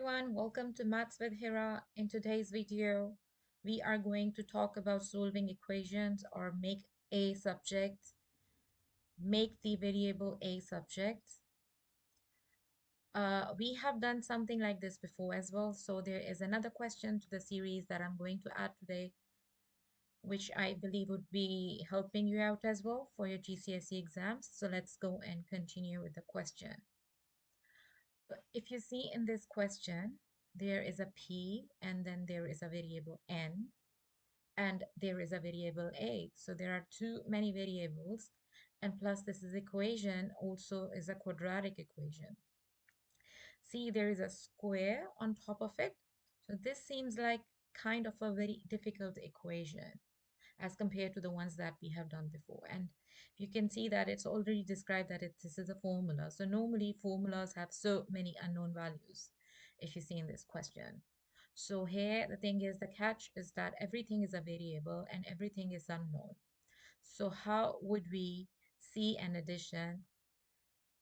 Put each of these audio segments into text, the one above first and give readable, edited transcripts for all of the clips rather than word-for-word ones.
everyone, welcome to Maths with Hira. In today's video, we are going to talk about solving equations or make the variable a subject. We have done something like this before as well, so there is another question to the series that I'm going to add today, which I believe would be helping you out as well for your GCSE exams. So let's go and continue with the question. If you see in this question, there is a p and then there is a variable n and there is a variable a. So there are too many variables, and plus this is equation also is a quadratic equation. See, there is a square on top of it. So this seems like kind of a very difficult equation as compared to the ones that we have done before. And you can see that it's already described that this is a formula. So normally formulas have so many unknown values if you see in this question. So here the thing is, the catch is that everything is a variable and everything is unknown. So how would we see an addition,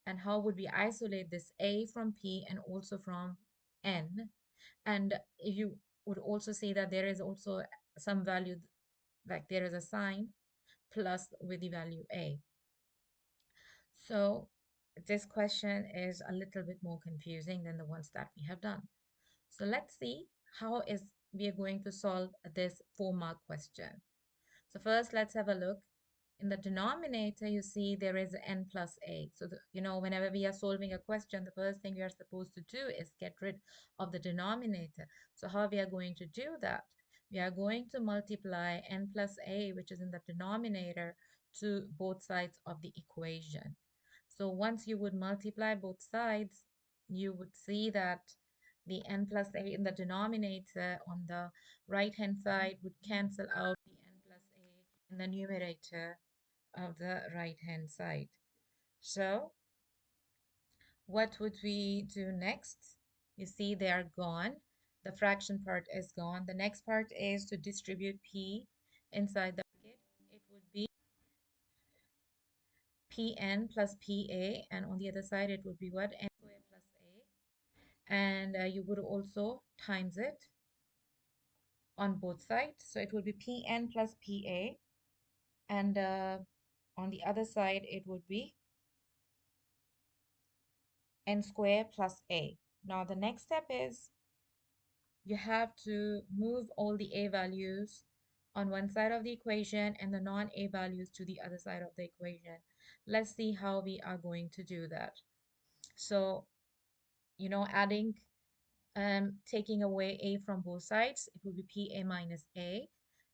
and how would we isolate this a from p and also from n? And you would also say that there is also some value, like there is a sign plus with the value a. So this question is a little bit more confusing than the ones that we have done. So let's see how is we are going to solve this 4-mark question. So first, let's have a look. In the denominator, you see there is n plus a. So, whenever we are solving a question, the first thing we are supposed to do is get rid of the denominator. So how we are going to do that? We are going to multiply n plus a, which is in the denominator, to both sides of the equation. So once you would multiply both sides, you would see that the n plus a in the denominator on the right hand side would cancel out the n plus a in the numerator of the right hand side. So what would we do next? You see they are gone. The fraction part is gone. The next part is to distribute p inside the bracket. It would be pn plus pa, and on the other side it would be what? N squared plus a. And you would also times it on both sides. So it will be pn plus pa, and on the other side it would be n squared plus a. Now the next step is you have to move all the a values on one side of the equation and the non-a values to the other side of the equation. Let's see how we are going to do that. So, adding taking away a from both sides, it will be pa minus a,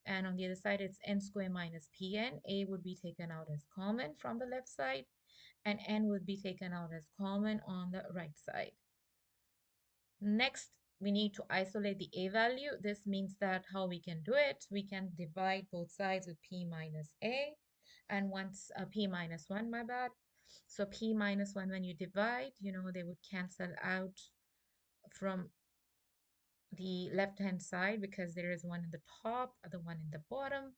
and on the other side it's n squared minus pn. A would be taken out as common from the left side, and n would be taken out as common on the right side. Next, we need to isolate the a value. This means that how we can do it, we can divide both sides with p minus a, and once p minus 1, my bad. So p minus 1, when you divide, they would cancel out from the left hand side because there is one in the top, the one in the bottom,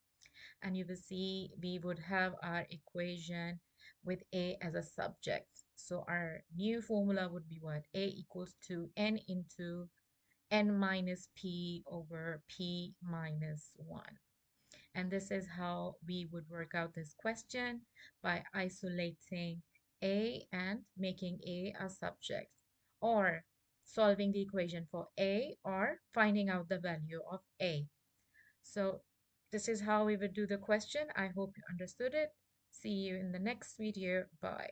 and you will see we would have our equation with a as a subject. So our new formula would be what? A equals to n into n minus p over p minus 1. And this is how we would work out this question, by isolating a and making a a subject, or solving the equation for a, or finding out the value of a. So this is how we would do the question. I hope you understood it. See you in the next video. Bye.